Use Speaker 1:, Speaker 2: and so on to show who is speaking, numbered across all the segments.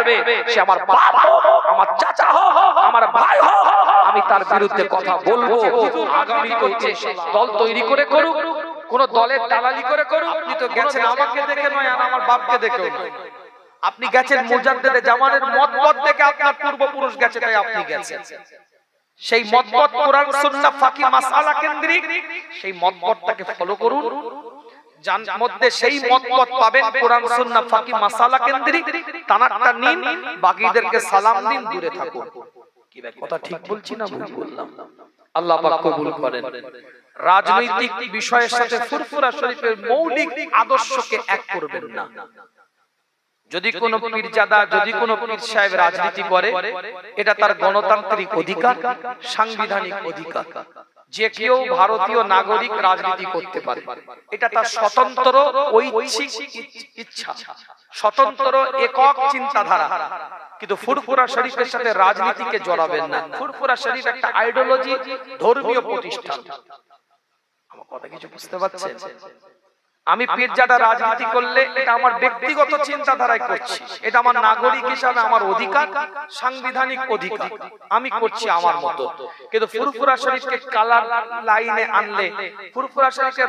Speaker 1: করবে, সে আমার বাপ হোক, আমার চাচা হোক, আমার ভাই হোক, আমি তার বিরুদ্ধে কথা বলবো। আগামী করছে দল তৈরি করে করুক, কোন দলের দালালি করে করুক।
Speaker 2: আপনি তো গেছেন আমাকে দেখে নয়, আর আমার বাপকে দেখেও নয়। আপনি গেছেন মুজাদ্দেদে জামানের মতপথ দেখে, আপনার পূর্বপুরুষ গেছে তাই আপনি গেছেন। সেই মতপথ কোরআন সুন্নাহ ফাকি মাসআলা কেন্দ্রিক, সেই মতপথটাকে ফলো করুন। যার মধ্যে সেই মতপথ পাবেন কোরআন সুন্নাহ ফাকি মাসআলা কেন্দ্রিক, তানারটা নিন, বাকিদেরকে সালাম দিন, দূরে থাকুন। কি ভাই কথা ঠিক বলছি না ভুল বললাম? আল্লাহ পাক কবুল করেন। রাজনৈতিক বিষয়ের সাথে ফুরফুরা শরীফের মৌলিক আদর্শকে এক করবেন না। যদি কোনো পীরজাদা, যদি কোনো পীর সাহেব রাজনীতি করে, এটা তার গণতান্ত্রিক অধিকার, সাংবিধানিক অধিকার। যে কেউ ভারতীয় নাগরিক রাজনীতি করতে পারে, এটা তার স্বতন্ত্র ঐচ্ছিক ইচ্ছা, স্বতন্ত্র একক চিন্তাধারা। কিন্তু ফুরফুরা শরীফের সাথে রাজনীতিকে জড়াবেন না। ফুরফুরা শরীফ একটা আইডিওলজি, ধর্মীয় প্রতিষ্ঠান। আমার কথা কিছু বুঝতে পারছেন? আমি পীরজাদা রাজনীতি করলে এটা আমার ব্যক্তিগত চিন্তাধারায় করছি, এটা আমার নাগরিক হিসাবে আমার অধিকার, সাংবিধানিক অধিকার, আমি করছি আমার মতো। কিন্তু ফুরফুরা শরীফকে কালার লাইনে আনলে, ফুরফুরা শরীফকে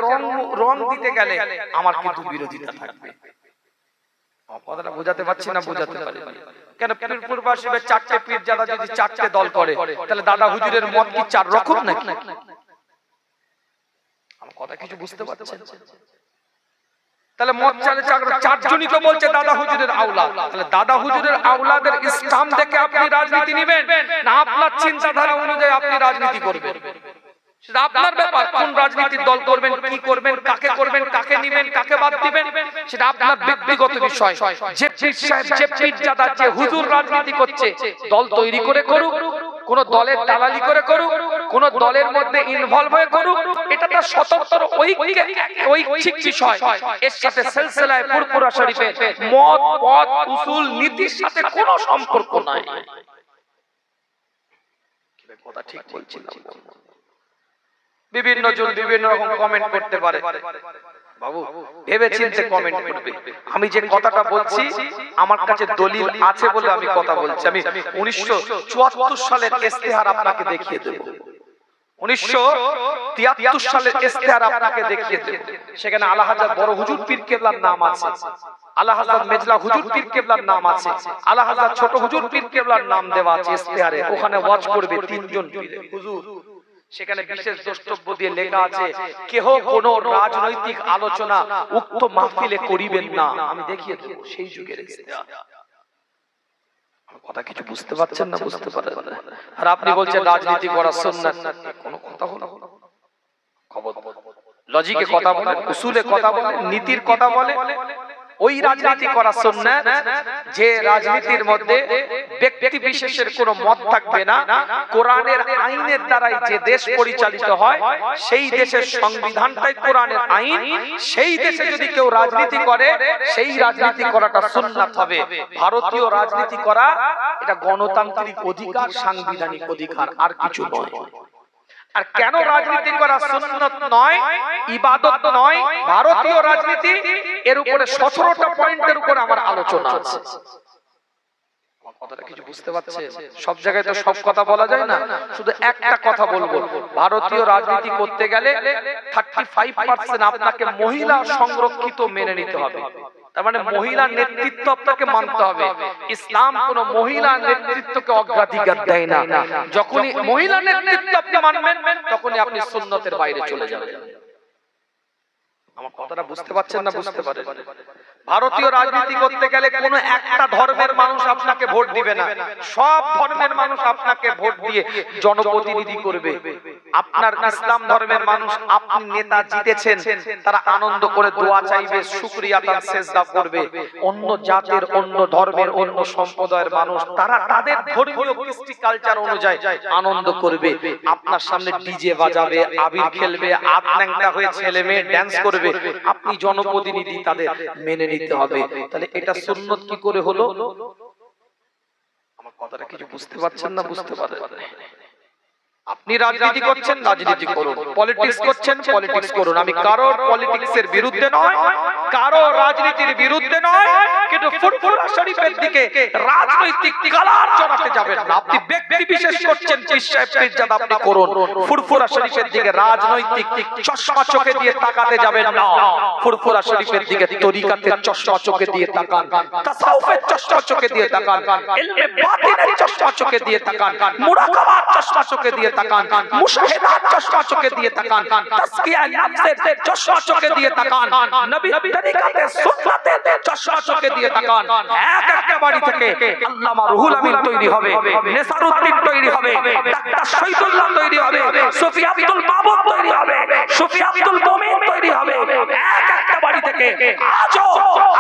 Speaker 2: রং দিতে গেলে আমার কিন্তু বিরোধিতা থাকবে। কথাটা বোঝাতে পারছি না? বোঝাতে পারি? কেন পীরপুরা শরীফের চারটে পীরজাদা যদি চারটে দল করে, তাহলে দাদা হুজুরের মত কি চার রকম নাকি? আমার কথা কিছু বুঝতে পারছেন? তাহলে মত চালে চারজনই তো বলছে দাদা হুজুরের আওলাদ। তাহলে দাদা হুজুরের আওলাদের ইসলাম দেখে আপনি রাজনীতি নেবেন, না আপনার চিন্তাধারা অনুযায়ী আপনি রাজনীতি করবেন? সেটা আপনার ব্যাপার। কোন রাজনীতির দল করবেন, কি করবেন, কাকে করবেন, কাকে নেবেন, কাকে বাদ দিবেন, সেটা আপনার ব্যক্তিগত বিষয়। যে পীর সাহেব, যে পীরজাদা, যে হুজুর রাজনীতি করছে, দল তৈরি করে করুক, কোন দলের দালালি করে করুক, কোন দলের মধ্যে ইনভলভ হয়ে করুক, এটা তার স্বতন্ত্র ঐচ্ছিক বিষয়। এর সাথে সিলসিলায়ে ফুরফুরা শরীফের মত, পথ, উসুল, নীতির সাথে কোনো সম্পর্ক নাই। কথা ঠিক বলছি না? বিভিন্ন জন বিভিন্ন রকম কমেন্ট করতে পারে। বাবু ভেবে চিন্তে কমেন্ট করবে। আমি যে কথাটা বলছি আমার কাছে দলিল আছে বলে আমি কথা বলছি। আমি 1974 সালের ইস্তেহার আপনাকে দেখিয়ে দেব। 1973 সালের ইস্তেহার আপনাকে দেখিয়ে দেব। সেখানে আলা হাজরত বড় হুজুর পীর কেবলার নাম আছে, আলা হযরত মেজলা হুজুর পীর কেবলার নাম আছে, আলা হযরত ছোট হুজুর পীর কেবলার নাম দেওয়া আছে ইস্তেহারে। ওখানে ওয়াজ করবে তিনজন হুজুর। সেখানে বিশেষ দ্রষ্টব্য দিয়ে লেখা আছে, কেহ কোন রাজনৈতিক আলোচনা উক্ত মাহফিলে করিবেন না। আমি দেখিয়ে দেব সেই যুগের ইস্তেহার। কথা কিছু বুঝতে পারছেন না? বুঝতে পারেন? আর আপনি বলছেন রাজনীতি করা সুন্নাত। কোন কথা হলো? খবর লজিকে কথা বলে, উসুলে কথা বলে, নীতির কথা বলে, ওই রাজনীতি করা সুন্নাত যে রাজনীতির মধ্যে ব্যক্তি বিশেষের কোনো মত থাকবে না। কোরআনের আইনের দ্বারাই যে দেশ পরিচালিত হয়, সেই দেশের সংবিধানটাই কোরআনের আইন। সেই দেশে যদি কেউ রাজনীতি করে, সেই রাজনীতি করাটা সুন্নাত হবে। ভারতীয় রাজনীতি করা এটা গণতান্ত্রিক অধিকার, সাংবিধানিক অধিকার, আর কিছু নয়। আর কেন রাজনীতি করা সুন্নাত নয়, ইবাদত নয়, ভারতীয় রাজনীতি, এর উপরে 17টা পয়েন্টের উপর আমার আলোচনা আছে। কথাটা কিছু বুঝতে পারছেন? সব জায়গায় তো সব কথা বলা যায় না, শুধু একটা কথা বলবো। ভারতীয় রাজনীতি করতে গেলে 35% আপনাকে মহিলা সংরক্ষিত মেনে নিতে হবে। তার মানে মহিলা নেতৃত্ব আপনাকে মানতে হবে। ইসলাম কোন মহিলা নেতৃত্বকে অগ্রাধিকার দেয় না। যখনই মহিলা নেতৃত্ব আপনি মানবেন, তখনই আপনি সুন্নতের বাইরে চলে যাবেন। আমার কথাটা বুঝতে পারছেন না? বুঝতে পারেন? ভারতীয় রাজনীতি করতে গেলে কোন একটা ধর্মের মানুষ আপনাকে ভোট দিবে না, সব ধর্মের মানুষ আপনাকে ভোট দিয়ে জনপ্রতিনিধি করবে। আপনার ইসলাম ধর্মের মানুষ, আপনি নেতা জিতেছেন, তারা আনন্দ করে দোয়া চাইবে, শুকরিয়া তার সেজদা করবে। অন্য জাতের, অন্য ধর্মের, অন্য সম্প্রদায়ের মানুষ, তারা তাদের ধর্মীয় কৃষ্টি কালচার অনুযায়ী আনন্দ করবে। আপনার সামনে ডিজে বাজাবে, আবির খেলবে, আতন্যাংটা হয়ে ছেলে মেয়ে ড্যান্স করবে। আপনি জনপ্রতিনিধি, তাদের মেনে নিতে হবে। তাহলে এটা সুন্নত কি করে হলো? আমার কথাটা কিছু বুঝতে পারছেন না? বুঝতে পারেন? আপনি রাজনীতি করছেন, রাজনীতি করুন, পলিটিক্স করছেন, পলিটিক্স করুন। আমি কারো পলিটিক্সের বিরুদ্ধে নয়, কারো রাজনীতির বিরুদ্ধে নয়, কিন্তু ফুরফুরা শরীফের দিকে রাজনৈতিক কালার জড়াতে যাবেন না। আপনি ব্যক্তি বিশেষ করছেন, পীর সাহেব পীরজাদা আপনি করুন, ফুরফুরা শরীফের দিকে রাজনৈতিক চশমা চোখে দিয়ে তাকাতে যাবেন না। ফুরফুরা শরীফের দিকে তরিকাতের চশমা চোখে দিয়ে তাকান, তাসাউফের চশমা চোখে দিয়ে তাকান, ইলমে বাতিনের চশমা চোখে দিয়ে তাকান, মুরাকাবার চশমা চোখে দিয়ে তাকান, মুশাহিদাত চশমা চোখে দিয়ে তাকান, তাসকিয়া নফসের চশমা চোখে দিয়ে তাকান, নবীর তরিকাতে সুন্নাতের চশমা চোখে দিয়ে তাকান। এক একটা বাড়ি থেকে আল্লামা রুহুল আমিন তৈরি হবে, নেসারউদ্দিন তৈরি হবে, ডাক্তার শহীদুল্লাহ তৈরি হবে, সুফি আব্দুল মাবুদ তৈরি হবে, সুফি আব্দুল মুমিন তৈরি হবে। এক একটা বাড়ি থেকে আজও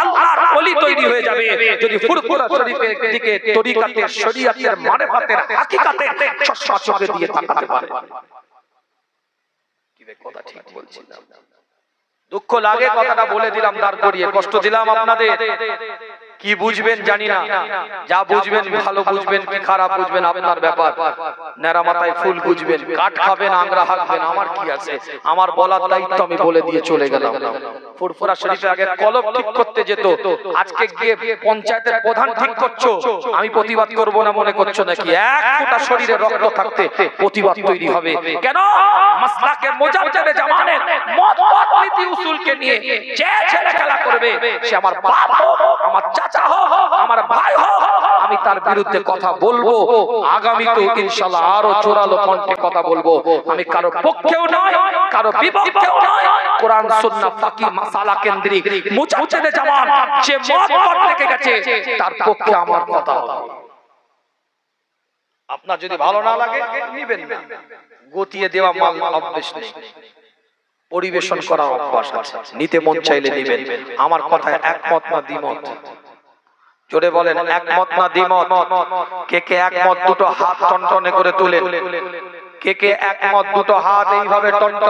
Speaker 2: আল্লাহর ওলি তৈরি হয়ে যাবে যদি ফুরফুরা শরীফের দিকে তরিকাতের শরীয়তের মারিফাতের হাকিকাতের চশমা চোখে দিয়ে তাকাতে পারে। কি কথা ঠিক বলছি না? দুঃখ লাগে কথাটা বলে দিলাম, দাঁড় করিয়ে কষ্ট দিলাম আপনাদের। কি বুঝবেন জানি না, যা বুঝবেন ভালো বুঝবেন কি খারাপ বুঝবেন আপনার ব্যাপার। নেড়া মাথায় ফুল বুঝবেন, কাঠ খাবেন আংরা হাঁকবেন, আমার কি আছে? আমার বলার দায়িত্ব আমি বলে দিয়ে চলে গেলাম। ফুরফুরা শরীফে আগে কলব ঠিক করতে যেত, আজকে গিয়ে পঞ্চায়েতের প্রধান ঠিক করছো, আমি প্রতিবাদ করব না মনে করছো নাকি? এক ফোঁটা শরীরে রক্ত থাকতে প্রতিবাদ তৈরি হবে কেন? মাসলাকে মুজাদ্দেদে জামানের মত নীতি উসুলকে নিয়ে যে ছেলে খেলা করবে, সে আমার বাপ হোক, আমার চাচা হোক, আমার ভাই হোক, আমি তার বিরুদ্ধে কথা বলবো। আগামীতেও ইনশাআল্লাহ আরো জোরালো কণ্ঠে কথা বলবো। আমি কারো পক্ষেও নয়, কারো বিপক্ষেও নয়। কোরআন সুন্নাহ ফাকি মাসালা কেন্দ্রিক মুজাদ্দেদে জামান যে মত রেখে গেছে তার পক্ষে আমার কথা হবে। আপনার যদি ভালো না লাগে নিবেন না, গতিয়ে দেওয়া মাল অভ্যাস নেই, পরিবেশন করার অভ্যাস আছে, নিতে মন চাইলে নিবেন। আমার কথায় একমত না দ্বিমত? জোরে বলেন একমত না দ্বিমত? কে কে একমত দুটো হাত টনটনে করে তুলেন। কে কে একমত দুটো হাত এইভাবে টনটনে